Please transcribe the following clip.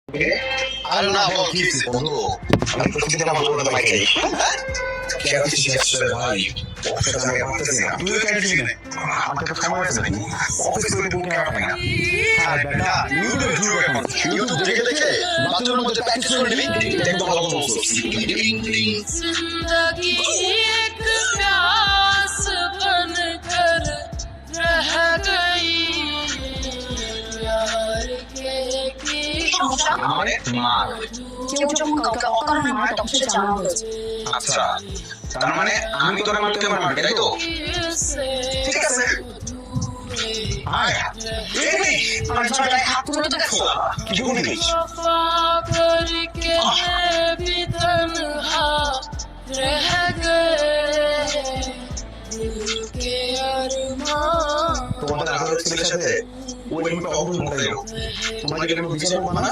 আরে না বল কি হয়েছে বন্ধু? আমি প্রতিদিন আমার বলতে পারি কে আর কিছু শেষ ভাই অফিসে আমি পারতেছি না। তুই কেন দিবি না? আমাকে তো সময় আছে নাকি? অফিস করে বুক নেওয়া হয় না। হ্যাঁ বেটা ইউটিউব যুগ এখন। ইউটিউব দেখে দেখে বাথরুমের মধ্যে প্র্যাকটিস করে নিবি। দেখবো ভালো কথা বলছিস। जिंदगी एक प्यास बन कर रह गई प्यार के মানে মার। কেউ যখন কাউকে অকারণে মারে তখন সে জানা হয়েছে। আচ্ছা তার মানে আমি তোর মারতে পারবি তাই তো? ঠিক আছে আয় আমার জায়গায় হাত তুলে দেখো কি বলিস? वफा करके भी तन्हा रह गए दिल के अरमान তোমাদের আগের ছেলের সাথে ওই মুহূর্তে অবশ্যই মনে হলো তোমাদের কেন বিচার করবো না?